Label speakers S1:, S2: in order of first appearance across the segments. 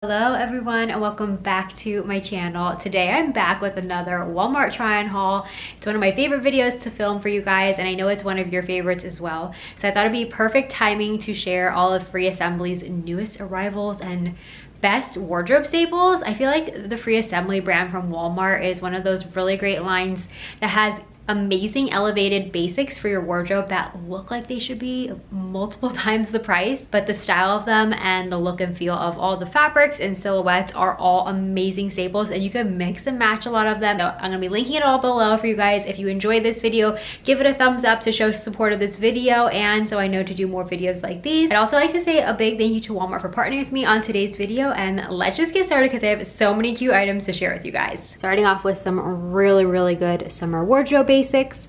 S1: Hello everyone and welcome back to my channel. Today I'm back with another Walmart try-on haul. It's one of my favorite videos to film for you guys and I know it's one of your favorites as well. So I thought it'd be perfect timing to share all of Free Assembly's newest arrivals and best wardrobe staples. I feel like the Free Assembly brand from Walmart is one of those really great lines that has amazing elevated basics for your wardrobe that look like they should be multiple times the price, but the style of them and the look and feel of all the fabrics and silhouettes are all amazing staples and you can mix and match a lot of them. So I'm gonna be linking it all below for you guys. If you enjoyed this video, give it a thumbs up to show support of this video and so I know to do more videos like these. I'd also like to say a big thank you to Walmart for partnering with me on today's video, and let's just get started because I have so many cute items to share with you guys. Starting off with some really good summer wardrobe basics.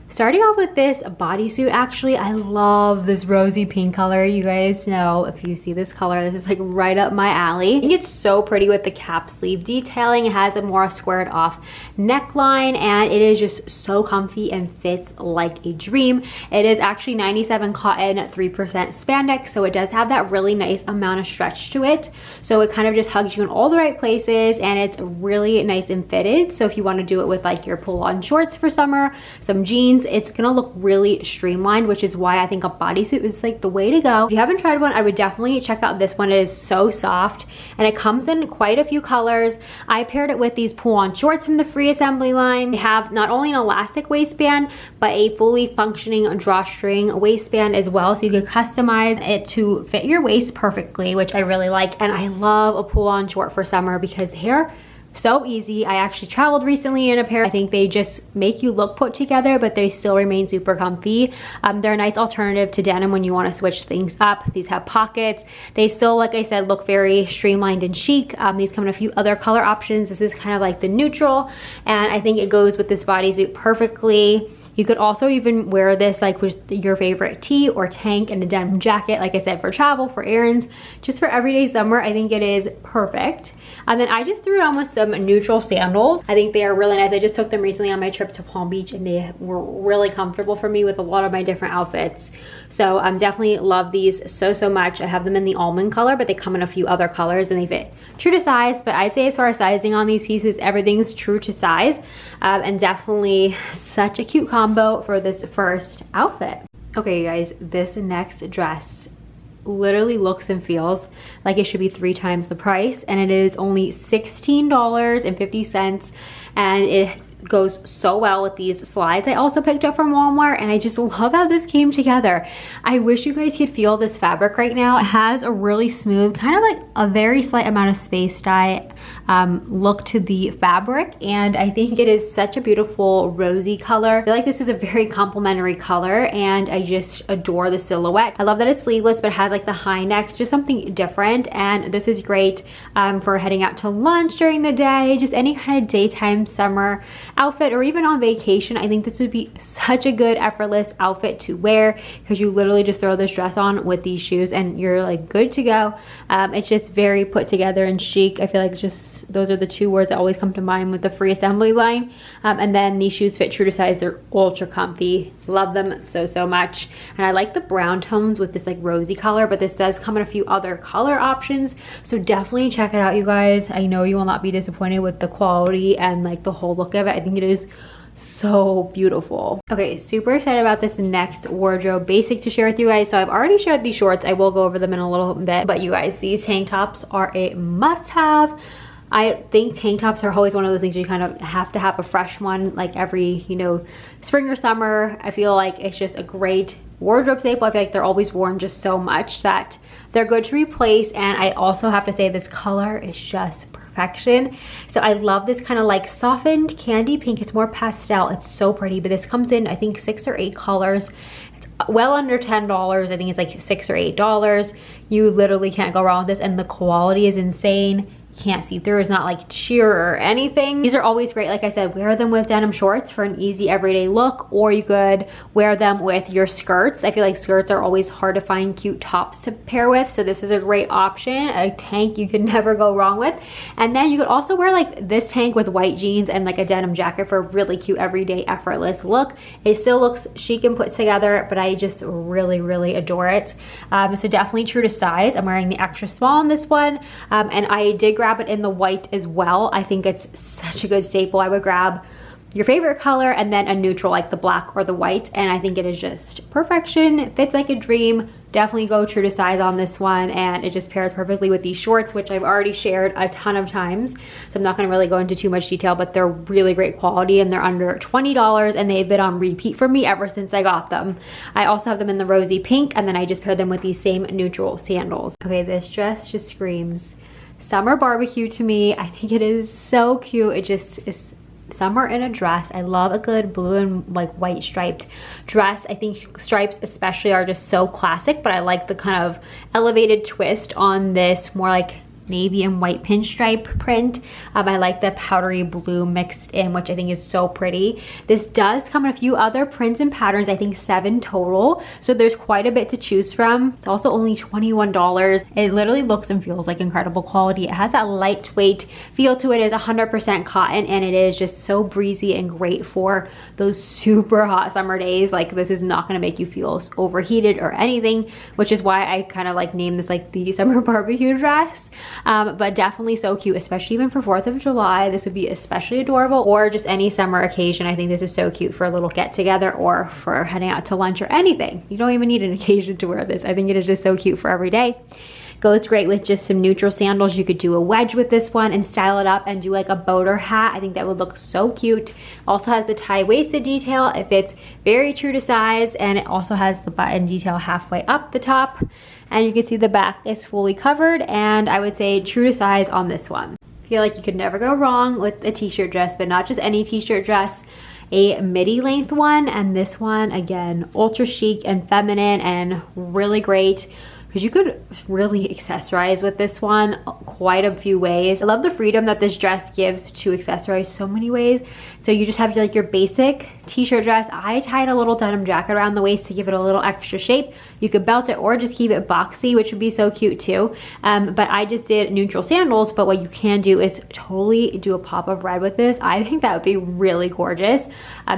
S1: Starting off with this bodysuit. Actually, I love this rosy pink color. You guys know, if you see this color, this is like right up my alley. I think it's so pretty with the cap sleeve detailing. It has a more squared off neckline and it is just so comfy and fits like a dream. It is actually 97 cotton, 3% spandex, so it does have that really nice amount of stretch to it. So it kind of just hugs you in all the right places and it's really nice and fitted. So if you want to do it with like your pull-on shorts for summer, some jeans, it's gonna look really streamlined, which is why I think a bodysuit is like the way to go. If you haven't tried one, I would definitely check out this one. It is so soft and it comes in quite a few colors. I paired it with these pull-on shorts from the Free Assembly line. They have not only an elastic waistband, but a fully functioning drawstring waistband as well. So you can customize it to fit your waist perfectly, which I really like. And I love a pull-on short for summer because they're so easy. I actually traveled recently in a pair. I think they just make you look put together, but they still remain super comfy. They're a nice alternative to denim when you want to switch things up. These have pockets. They still, like I said, look very streamlined and chic. These come in a few other color options. This is kind of like the neutral, and I think it goes with this bodysuit perfectly. You could also even wear this like with your favorite tee or tank and a denim jacket, like I said, for travel, for errands, just for everyday summer. I think it is perfect. And then I just threw it on with some neutral sandals. I think they are really nice. I just took them recently on my trip to Palm Beach and they were really comfortable for me with a lot of my different outfits. So definitely love these so much. I have them in the almond color, but they come in a few other colors and they fit true to size. But I'd say as far as sizing on these pieces, everything's true to size, and definitely such a cute combo for this first outfit. Okay, you guys, this next dress literally looks and feels like it should be 3 times the price, and it is only $16.50, and it goes so well with these slides I also picked up from Walmart, and I just love how this came together. I wish you guys could feel this fabric right now. It has a really smooth, kind of like a very slight amount of space dye look to the fabric, and I think it is such a beautiful rosy color. I feel like this is a very complimentary color and I just adore the silhouette. I love that it's sleeveless but has like the high neck, just something different, and this is great for heading out to lunch during the day, just any kind of daytime summer outfit, or even on vacation. I think this would be such a good effortless outfit to wear because you literally just throw this dress on with these shoes and you're like good to go. It's just very put together and chic. I feel like just those are the 2 words that always come to mind with the Free Assembly line. And then these shoes fit true to size. They're ultra comfy. Love them so much. And I like the brown tones with this like rosy color, but this does come in a few other color options, so definitely check it out, you guys. I know you will not be disappointed with the quality and like the whole look of it. I think it is so beautiful. Okay, super excited about this next wardrobe basic to share with you guys. So I've already shared these shorts. I will go over them in a little bit, but you guys, these tank tops are a must-have. I think tank tops are always one of those things you kind of have to have a fresh one like every, you know, spring or summer. I feel like it's just a great wardrobe staple. I feel like they're always worn just so much that they're good to replace. And I also have to say this color is just perfection. So I love this kind of like softened candy pink. It's more pastel. It's so pretty, but this comes in I think 6 or 8 colors. It's well under $10. I think it's like $6 or $8. You literally can't go wrong with this, and the quality is insane. can't see through. It's not like sheer or anything. These are always great. Like I said, wear them with denim shorts for an easy everyday look, or you could wear them with your skirts. I feel like skirts are always hard to find cute tops to pair with, so this is a great option. A tank you could never go wrong with. And then you could also wear like this tank with white jeans and like a denim jacket for a really cute everyday effortless look. It still looks chic and put together, but I just really adore it. So definitely true to size. I'm wearing the extra small on this one, and I did grab it in the white as well. I think it's such a good staple. I would grab your favorite color and then a neutral like the black or the white, and I think it is just perfection. It fits like a dream. Definitely go true to size on this one, and it just pairs perfectly with these shorts, which I've already shared a ton of times, so I'm not going to really go into too much detail, but they're really great quality and they're under $20, and they've been on repeat for me ever since I got them. I also have them in the rosy pink, and then I just paired them with these same neutral sandals. Okay, this dress just screams summer barbecue to me. I think it is so cute. It just is summer in a dress. I love a good blue and like white striped dress. I think stripes especially are just so classic, but I like the kind of elevated twist on this more like navy and white pinstripe print. I like the powdery blue mixed in, which I think is so pretty. This does come in a few other prints and patterns, I think 7 total, so there's quite a bit to choose from. It's also only $21. It literally looks and feels like incredible quality. It has that lightweight feel to it. It is 100% cotton, and it is just so breezy and great for those super hot summer days. Like, this is not going to make you feel overheated or anything, which is why I kind of like named this like the summer barbecue dress. But definitely so cute, especially even for 4th of July. This would be especially adorable, or just any summer occasion. I think this is so cute for a little get together or for heading out to lunch or anything. You don't even need an occasion to wear this. I think it is just so cute for every day. Goes great with just some neutral sandals. You could do a wedge with this one and style it up and do like a boater hat. I think that would look so cute. Also has the tie-waisted detail. It fits very true to size, and it also has the button detail halfway up the top. And you can see the back is fully covered, and I would say true to size on this one. I feel like you could never go wrong with a t-shirt dress, but not just any t-shirt dress. A midi length one, and this one again, ultra chic and feminine and really great, because you could really accessorize with this one quite a few ways. I love the freedom that this dress gives to accessorize so many ways. So you just have like your basic t-shirt dress. I tied a little denim jacket around the waist to give it a little extra shape. You could belt it or just keep it boxy, which would be so cute too. But I just did neutral sandals, but what you can do is totally do a pop of red with this. I think that would be really gorgeous.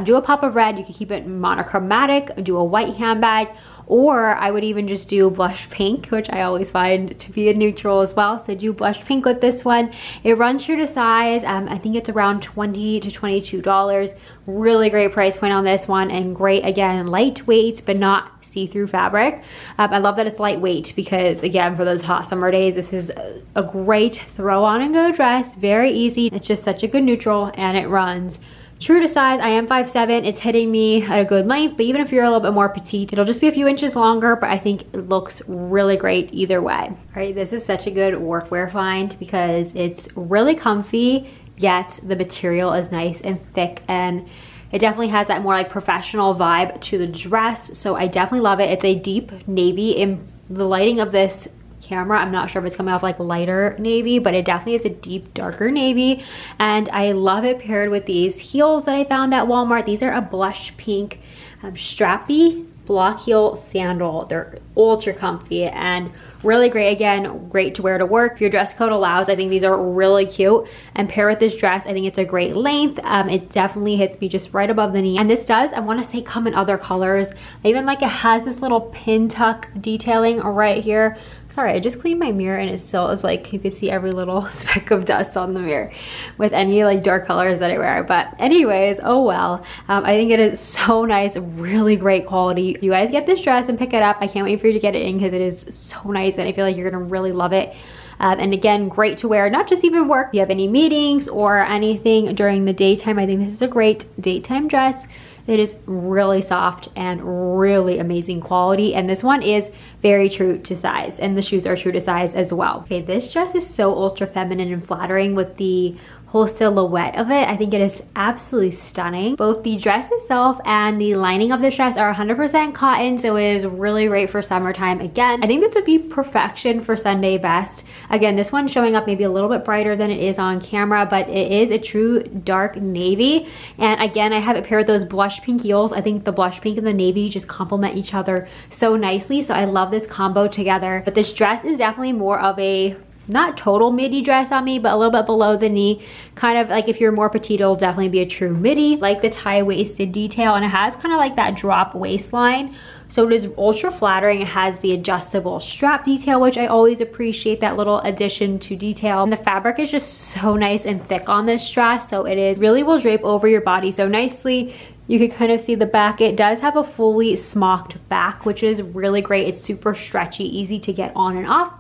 S1: Do a pop of red. You could keep it monochromatic, do a white handbag, or I would even just do blush pink, which I always find to be a neutral as well. So do blush pink with this one. It runs true to size. I think it's around $20 to $22. Really great price point on this one, and great, again, lightweight but not see-through fabric. I love that it's lightweight because, again, for those hot summer days, this is a great throw on and go dress. Very easy. It's just such a good neutral, and it runs true to size. I am 5'7". It's hitting me at a good length, but even if you're a little bit more petite, it'll just be a few inches longer, but I think it looks really great either way. All right, this is such a good workwear find because it's really comfy, yet the material is nice and thick, and it definitely has that more like professional vibe to the dress. So I definitely love it. It's a deep navy. In the lighting of this camera, I'm not sure if it's coming off like lighter navy, but it definitely is a deep darker navy, and I love it paired with these heels that I found at Walmart. These are a blush pink strappy block heel sandal. They're ultra comfy and really great. Again, great to wear to work if your dress code allows. I think these are really cute, and pair with this dress, I think it's a great length. It definitely hits me just right above the knee, and this does, I want to say, come in other colors. I even like it has this little pin tuck detailing right here. Sorry, I just cleaned my mirror and it still is like, you could see every little speck of dust on the mirror with any like dark colors that I wear. But anyways, oh well. I think it is so nice, really great quality. You guys get this dress and pick it up. I can't wait for you to get it in because it is so nice, and I feel like you're gonna really love it. And again, great to wear, not just even work. If you have any meetings or anything during the daytime, I think this is a great daytime dress. It is really soft and really amazing quality, and this one is very true to size, and the shoes are true to size as well. Okay, this dress is so ultra feminine and flattering with the whole silhouette of it. I think it is absolutely stunning. Both the dress itself and the lining of the dress are 100% cotton, so it is really great for summertime. Again, I think this would be perfection for Sunday best. Again, this one's showing up maybe a little bit brighter than it is on camera, but it is a true dark navy. And again, I have it paired with those blush pink heels. I think the blush pink and the navy just complement each other so nicely, so I love this combo together. But this dress is definitely more of a not total midi dress on me, but a little bit below the knee. Kind of like if you're more petite, it'll definitely be a true midi. Like the tie-waisted detail, and it has kind of like that drop waistline. So it is ultra flattering. It has the adjustable strap detail, which I always appreciate, that little addition to detail. And the fabric is just so nice and thick on this dress, so it is really will drape over your body so nicely. You can kind of see the back. It does have a fully smocked back, which is really great. It's super stretchy, easy to get on and off.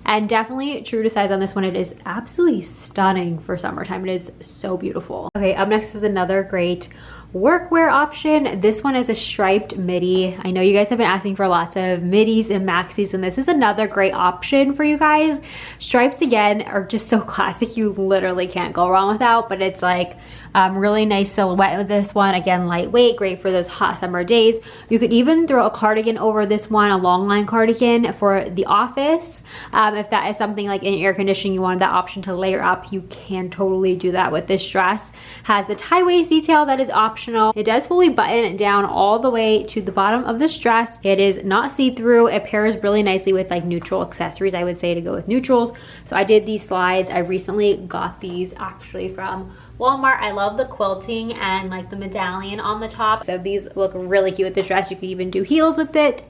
S1: And definitely true to size on this one. It is absolutely stunning for summertime. It is so beautiful. Okay, up next is another great workwear option. This one is a striped midi. I know you guys have been asking for lots of midis and maxis, and this is another great option for you guys. Stripes, again, are just so classic. You literally can't go wrong without, but it's like really nice silhouette with this one. Again, lightweight, great for those hot summer days. You could even throw a cardigan over this one, a long line cardigan for the office. If that is something like in air conditioning, you wanted that option to layer up, you can totally do that with this dress. Has the tie waist detail that is optional. It does fully button down all the way to the bottom of this dress. It is not see-through. It pairs really nicely with like neutral accessories, I would say, to go with neutrals. So I did these slides. I recently got these actually from Walmart. I love the quilting and like the medallion on the top. So these look really cute with this dress. You could even do heels with it,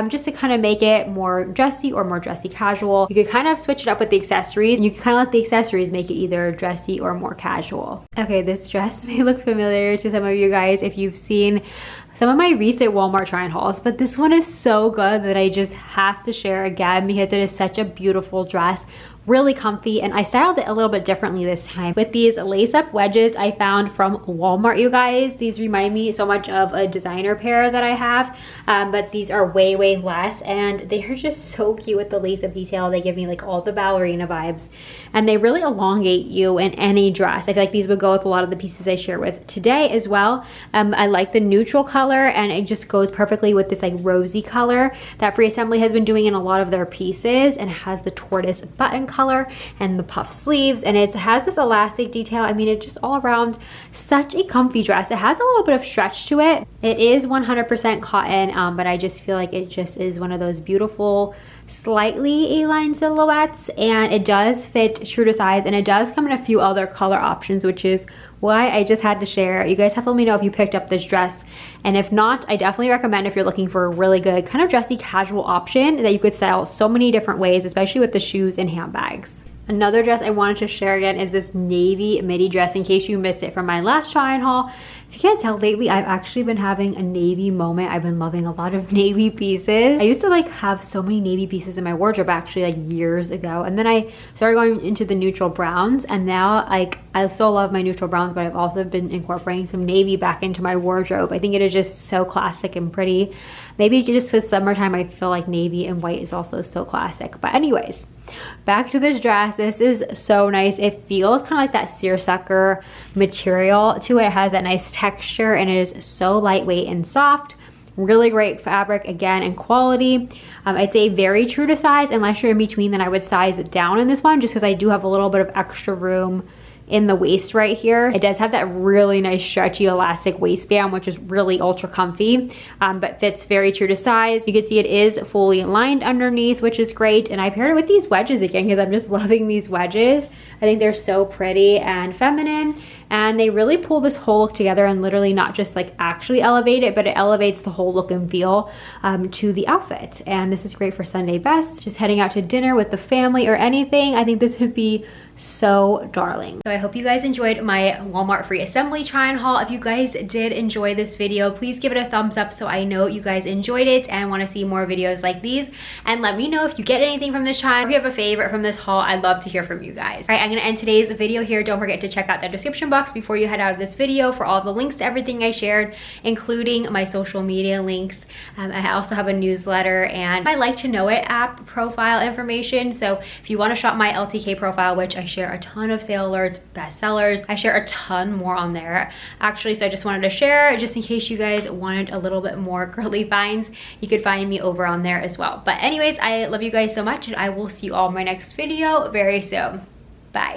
S1: just to kind of make it more dressy or more dressy casual. You could kind of switch it up with the accessories. You can kind of let the accessories make it either dressy or more casual. Okay, this dress may look familiar to some of you guys if you've seen some of my recent Walmart try-on hauls, but this one is so good that I just have to share again because it is such a beautiful dress. Really comfy, and I styled it a little bit differently this time with these lace-up wedges I found from Walmart, you guys. These remind me so much of a designer pair that I have, but these are way less, and they are just so cute with the lace-up detail. They give me like all the ballerina vibes, and they really elongate you in any dress. I feel like these would go with a lot of the pieces I share with today as well. I like the neutral color, and it just goes perfectly with this like rosy color that Free Assembly has been doing in a lot of their pieces, and it has the tortoise button color and the puff sleeves, and it has this elastic detail. I mean, it's just all around such a comfy dress. It has a little bit of stretch to it. It is 100% cotton, but I just feel like it just is one of those beautiful slightly A-line silhouettes, and it does fit true to size, and it does come in a few other color options, which is why I just had to share. You guys have to let me know if you picked up this dress, and if not, I definitely recommend if you're looking for a really good kind of dressy casual option that you could style so many different ways, especially with the shoes and handbags. Another dress I wanted to share again is this navy midi dress, in case you missed it from my last try-on haul. If you can't tell, lately I've actually been having a navy moment. I've been loving a lot of navy pieces. I used to like have so many navy pieces in my wardrobe actually like years ago, and then I started going into the neutral browns, and now like I still love my neutral browns, but I've also been incorporating some navy back into my wardrobe. I think it is just so classic and pretty. Maybe just because summertime I feel like navy and white is also so classic. But anyways, back to this dress. This is so nice. It feels kind of like that seersucker material to it. It has that nice texture, and it is so lightweight and soft. Really great fabric again, and quality. I'd say very true to size. Unless you're in between, then I would size it down in this one, just because I do have a little bit of extra room in the waist right here. It does have that really nice stretchy elastic waistband, which is really ultra comfy, but fits very true to size. You can see it is fully lined underneath, which is great. And I paired it with these wedges again because I'm just loving these wedges. I think they're so pretty and feminine, and they really pull this whole look together, and literally not just like actually elevate it, but it elevates the whole look and feel to the outfit. And this is great for Sunday best, just heading out to dinner with the family or anything. I think this would be so darling. So I hope you guys enjoyed my Walmart Free Assembly try-on haul. If you guys did enjoy this video, please give it a thumbs up so I know you guys enjoyed it and want to see more videos like these. And let me know if you get anything from this try-on. If you have a favorite from this haul, I'd love to hear from you guys. All right, I'm gonna end today's video here. Don't forget to check out the description box box before you head out of this video for all the links to everything I shared, including my social media links. I also have a newsletter and my Like to Know It app profile information. So if you want to shop my LTK profile, which I share a ton of sale alerts, bestsellers, I share a ton more on there actually. So I just wanted to share just in case you guys wanted a little bit more girly finds. You could find me over on there as well. But anyways, I love you guys so much and I will see you all in my next video very soon. Bye.